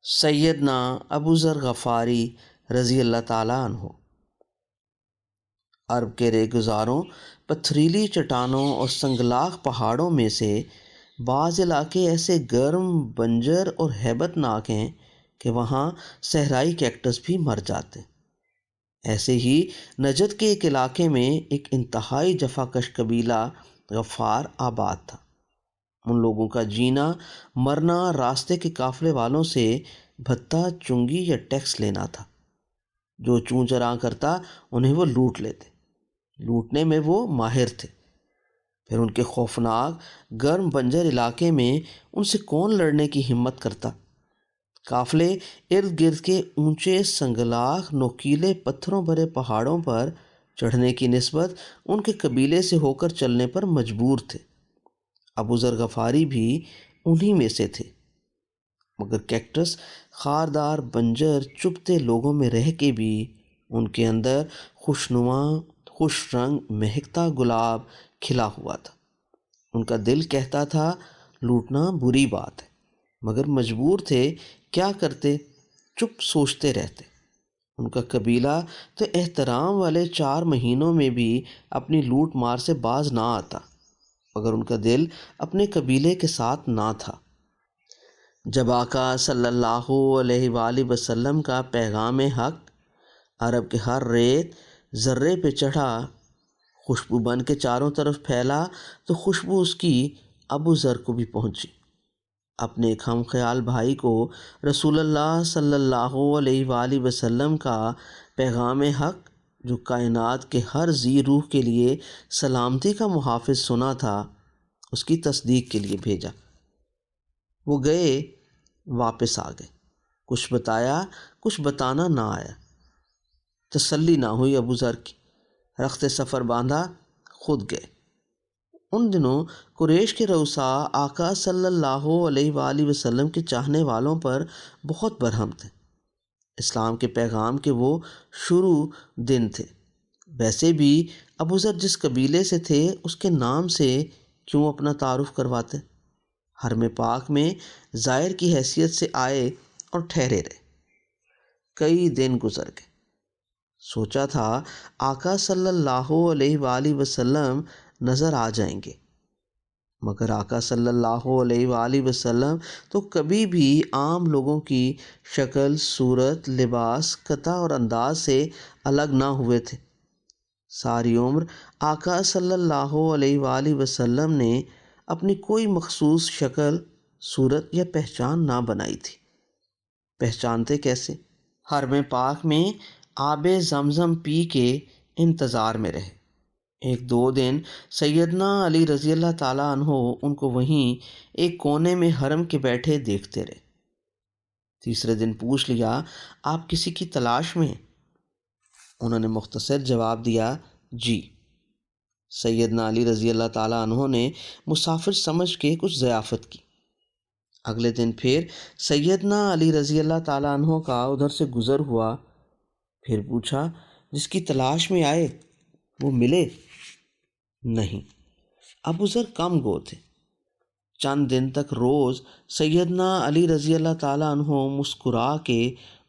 سیدنا ابو ذر غفاری رضی اللہ تعالیٰ عنہ۔ عرب کے ریگزاروں، پتھریلی چٹانوں اور سنگلاخ پہاڑوں میں سے بعض علاقے ایسے گرم، بنجر اور ہیبت ناک ہیں کہ وہاں صحرائی کیکٹس بھی مر جاتے۔ ایسے ہی نجد کے ایک علاقے میں ایک انتہائی جفاکش قبیلہ غفار آباد تھا۔ ان لوگوں کا جینا مرنا راستے کے قافلے والوں سے بھتہ، چنگی یا ٹیکس لینا تھا۔ جو چوں چراں کرتا انہیں وہ لوٹ لیتے۔ لوٹنے میں وہ ماہر تھے۔ پھر ان کے خوفناک گرم بنجر علاقے میں ان سے کون لڑنے کی ہمت کرتا؟ قافلے ارد گرد کے اونچے سنگلاخ نوکیلے پتھروں بھرے پہاڑوں پر چڑھنے کی نسبت ان کے قبیلے سے ہو کر چلنے پر مجبور تھے۔ ابو ذر غفاری بھی انہی میں سے تھے، مگر کیکٹس خاردار بنجر چبھتے لوگوں میں رہ کے بھی ان کے اندر خوشنما، خوش رنگ، مہکتا گلاب کھلا ہوا تھا۔ ان کا دل کہتا تھا لوٹنا بری بات ہے، مگر مجبور تھے، کیا کرتے؟ چپ سوچتے رہتے۔ ان کا قبیلہ تو احترام والے 4 مہینوں میں بھی اپنی لوٹ مار سے باز نہ آتا، مگر ان کا دل اپنے قبیلے کے ساتھ نہ تھا۔ جب آقا صلی اللہ علیہ وآلہ وسلم کا پیغام حق عرب کے ہر ریت ذرے پہ چڑھا، خوشبو بن کے چاروں طرف پھیلا، تو خوشبو اس کی ابو ذر کو بھی پہنچی۔ اپنے ایک ہم خیال بھائی کو رسول اللہ صلی اللہ علیہ وآلہ وسلم کا پیغام حق، جو کائنات کے ہر ذی روح کے لیے سلامتی کا محافظ سنا تھا، اس کی تصدیق کے لیے بھیجا۔ وہ گئے، واپس آ گئے، کچھ بتایا، کچھ بتانا نہ آیا۔ تسلی نہ ہوئی ابو ذر کی، رخت سفر باندھا، خود گئے۔ ان دنوں قریش کے رؤساء آقا صلی اللہ علیہ وآلہ وسلم کے چاہنے والوں پر بہت برہم تھے۔ اسلام کے پیغام کے وہ شروع دن تھے۔ ویسے بھی ابو ذر جس قبیلے سے تھے، اس کے نام سے کیوں اپنا تعارف کرواتے؟ حرم پاک میں زائر کی حیثیت سے آئے اور ٹھہرے رہے۔ کئی دن گزر گئے۔ سوچا تھا آقا صلی اللہ علیہ وآلہ وسلم نظر آ جائیں گے، مگر آقا صلی اللہ علیہ وآلہ وسلم تو کبھی بھی عام لوگوں کی شکل، صورت، لباس، قطع اور انداز سے الگ نہ ہوئے تھے۔ ساری عمر آقا صلی اللہ علیہ وآلہ وسلم نے اپنی کوئی مخصوص شکل، صورت یا پہچان نہ بنائی تھی۔ پہچانتے کیسے؟ حرم پاک میں آب زمزم پی کے انتظار میں رہے۔ 1-2 دن سیدنا علی رضی اللہ تعالیٰ عنہ ان کو وہیں ایک کونے میں حرم کے بیٹھے دیکھتے رہے۔ تیسرے دن پوچھ لیا، آپ کسی کی تلاش میں ہیں؟ انہوں نے مختصر جواب دیا، جی۔ سیدنا علی رضی اللہ تعالیٰ عنہ نے مسافر سمجھ کے کچھ ضیافت کی۔ اگلے دن پھر سیدنا علی رضی اللہ تعالیٰ عنہ کا ادھر سے گزر ہوا۔ پھر پوچھا، جس کی تلاش میں آئے وہ ملے؟ نہیں۔ ابو ذر کم گو تھے۔ چند دن تک روز سیدنا علی رضی اللہ تعالیٰ عنہ مسکرا کے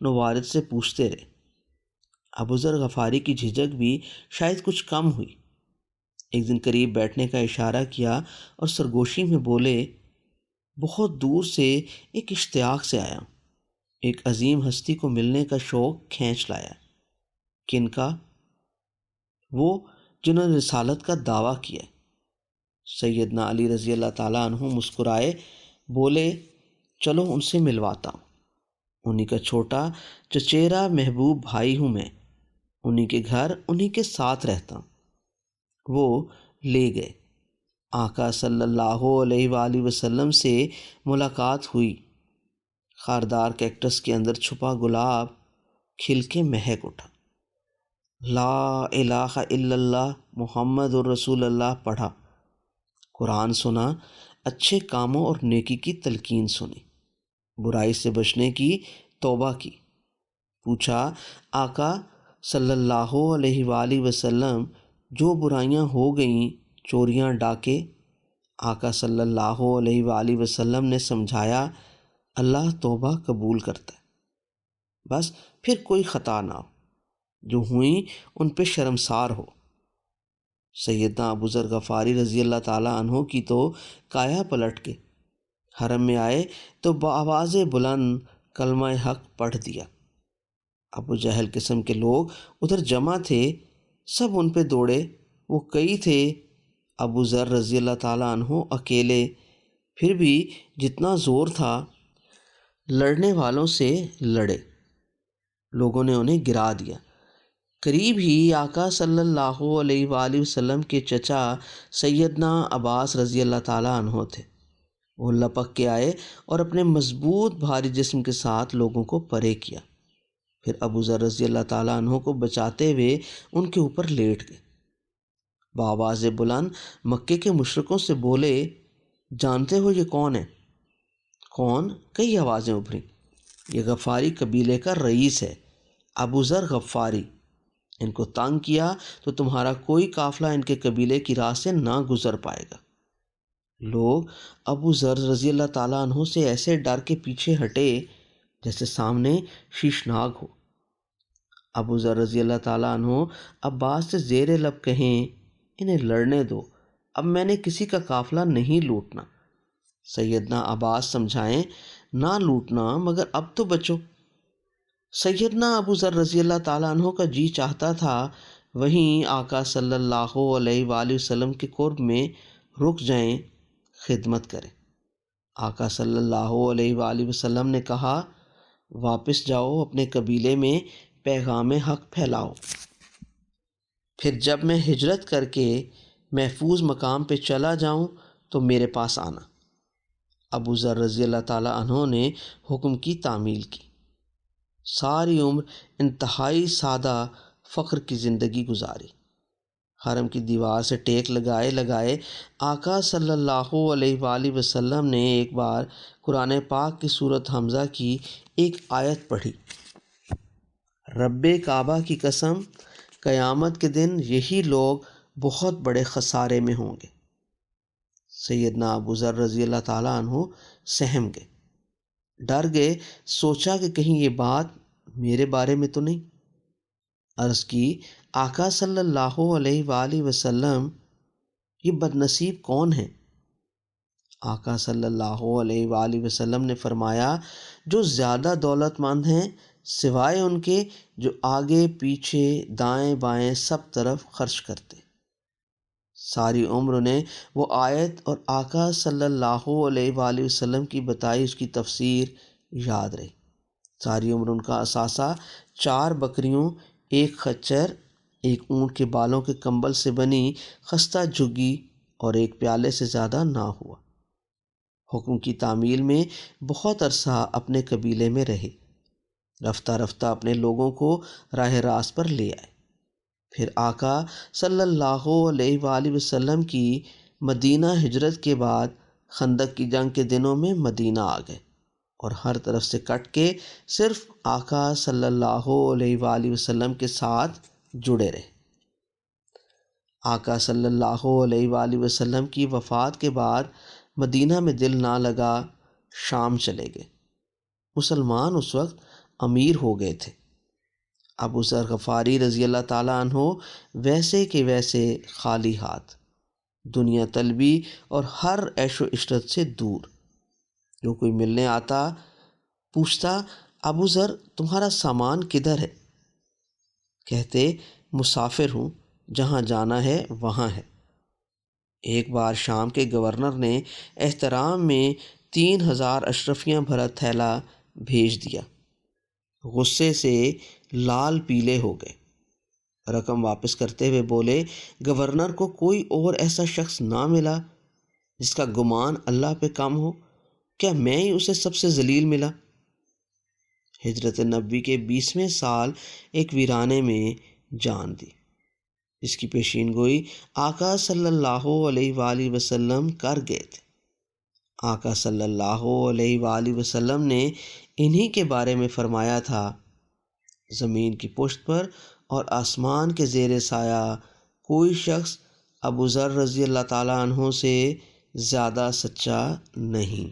نوارد سے پوچھتے رہے۔ ابو ذر غفاری کی جھجک بھی شاید کچھ کم ہوئی۔ ایک دن قریب بیٹھنے کا اشارہ کیا اور سرگوشی میں بولے، بہت دور سے ایک اشتیاق سے آیا ہوں، ایک عظیم ہستی کو ملنے کا شوق کھینچ لایا۔ کن کا؟ وہ جنہوں نے رسالت کا دعویٰ کیا۔ سیدنا علی رضی اللہ تعالیٰ عنہ مسکرائے، بولے، چلو ان سے ملواتا ہوں۔ انہی کا چھوٹا چچیرا محبوب بھائی ہوں میں، انہی کے گھر انہی کے ساتھ رہتا ہوں۔ وہ لے گئے۔ آقا صلی اللہ علیہ وآلہ وسلم سے ملاقات ہوئی۔ خاردار کیکٹس کے اندر چھپا گلاب کھل کے مہک اٹھا۔ لا الہ الا اللہ محمد الرسول اللہ پڑھا، قرآن سنا، اچھے کاموں اور نیکی کی تلقین سنی، برائی سے بچنے کی توبہ کی۔ پوچھا، آقا صلی اللہ علیہ وآلہ وسلم جو برائیاں ہو گئیں، چوریاں، ڈاکے؟ آقا صلی اللہ علیہ وآلہ وسلم نے سمجھایا، اللہ توبہ قبول کرتا ہے، بس پھر کوئی خطا نہ ہو، جو ہوئیں ان پہ شرمسار ہو۔ سیدنا ابو ذر غفاری رضی اللہ تعالیٰ عنہ کی تو کایا پلٹ کے حرم میں آئے تو بآواز بلند کلمہ حق پڑھ دیا۔ ابو جہل قسم کے لوگ ادھر جمع تھے، سب ان پہ دوڑے، وہ کئی تھے، ابو ذر رضی اللہ تعالیٰ عنہ اکیلے، پھر بھی جتنا زور تھا لڑنے والوں سے لڑے، لوگوں نے انہیں گرا دیا۔ قریب ہی آقا صلی اللہ علیہ وآلہ وسلم کے چچا سیدنا عباس رضی اللہ تعالیٰ عنہ تھے، وہ لپک کے آئے اور اپنے مضبوط بھاری جسم کے ساتھ لوگوں کو پرے کیا، پھر ابو ذر رضی اللہ تعالیٰ عنہ کو بچاتے ہوئے ان کے اوپر لیٹ گئے۔ بآواز بلند مکے کے مشرکوں سے بولے، جانتے ہو یہ کون ہے؟ کون؟ کئی آوازیں ابھریں۔ یہ غفاری قبیلے کا رئیس ہے، ابو ذر غفاری، ان کو تنگ کیا تو تمہارا کوئی قافلہ ان کے قبیلے کی راہ سے نہ گزر پائے گا۔ لوگ ابو ذر رضی اللہ تعالیٰ عنہ سے ایسے ڈر کے پیچھے ہٹے جیسے سامنے شیشناگ ہو۔ ابو ذر رضی اللہ تعالیٰ عنہ عباس سے زیر لب کہیں، انہیں لڑنے دو، اب میں نے کسی کا قافلہ نہیں لوٹنا۔ سیدنا عباس سمجھائیں، نہ لوٹنا مگر اب تو بچو۔ سیدنا ابو ذر رضی اللہ تعالیٰ عنہ کا جی چاہتا تھا وہیں آقا صلی اللہ علیہ وآلہ وسلم کے قرب میں رک جائیں، خدمت کریں۔ آقا صلی اللہ علیہ وآلہ وسلم نے کہا، واپس جاؤ، اپنے قبیلے میں پیغام حق پھیلاؤ، پھر جب میں ہجرت کر کے محفوظ مقام پہ چلا جاؤں تو میرے پاس آنا۔ ابو ذر رضی اللہ تعالیٰ عنہ نے حکم کی تعمیل کی، ساری عمر انتہائی سادہ فقر کی زندگی گزاری۔ حرم کی دیوار سے ٹیک لگائے آقا صلی اللہ علیہ وآلہ وسلم نے ایک بار قرآن پاک کی سورۃ حمزہ کی ایک آیت پڑھی، رب کعبہ کی قسم، قیامت کے دن یہی لوگ بہت بڑے خسارے میں ہوں گے۔ سیدنا ابو ذر رضی اللہ تعالیٰ عنہ سہم گئے، ڈر گئے، سوچا کہ کہیں یہ بات میرے بارے میں تو نہیں۔ عرض کی، آقا صلی اللہ علیہ وآلہ وسلم، یہ بد نصیب کون ہیں؟ آقا صلی اللہ علیہ وآلہ وسلم نے فرمایا، جو زیادہ دولت مند ہیں سوائے ان کے جو آگے پیچھے دائیں بائیں سب طرف خرچ کرتے۔ ساری عمر انہیں وہ آیت اور آقا صلی اللہ علیہ وآلہ وسلم کی بتائی اس کی تفسیر یاد رہی۔ ساری عمر ان کا اثاثہ 4 بکریوں، 1 خچر، 1 اونٹ کے بالوں کے کمبل سے بنی خستہ جھگی اور 1 پیالے سے زیادہ نہ ہوا۔ حکم کی تعمیل میں بہت عرصہ اپنے قبیلے میں رہے، رفتہ رفتہ اپنے لوگوں کو راہ راست پر لے آئے۔ پھر آقا صلی اللہ علیہ وآلہ وسلم کی مدینہ ہجرت کے بعد خندق کی جنگ کے دنوں میں مدینہ آ گئے اور ہر طرف سے کٹ کے صرف آقا صلی اللہ علیہ وآلہ وسلم کے ساتھ جڑے رہے۔ آقا صلی اللہ علیہ وآلہ وسلم کی وفات کے بعد مدینہ میں دل نہ لگا، شام چلے گئے۔ مسلمان اس وقت امیر ہو گئے تھے۔ ابو ذر غفاری رضی اللہ تعالیٰ عنہ ویسے کہ ویسے خالی ہاتھ، دنیا طلبی اور ہر عیش و عشرت سے دور۔ جو کوئی ملنے آتا پوچھتا، ابو ذر تمہارا سامان کدھر ہے؟ کہتے، مسافر ہوں، جہاں جانا ہے وہاں ہے۔ ایک بار شام کے گورنر نے احترام میں 3000 اشرفیاں بھرا تھیلا بھیج دیا، غصے سے لال پیلے ہو گئے۔ رقم واپس کرتے ہوئے بولے، گورنر کو کوئی اور ایسا شخص نہ ملا جس کا گمان اللہ پہ کم ہو؟ کیا میں ہی اسے سب سے ذلیل ملا؟ ہجرت نبوی کے 20ویں سال ایک ویرانے میں جان دی، جس کی پیشین گوئی آقا صلی اللہ علیہ وآلہ وسلم کر گئے تھے۔ آقا صلی اللہ علیہ وآلہ وسلم نے انہی کے بارے میں فرمایا تھا، زمین کی پشت پر اور آسمان کے زیر سایہ کوئی شخص ابو ذر رضی اللہ تعالیٰ عنہ سے زیادہ سچا نہیں۔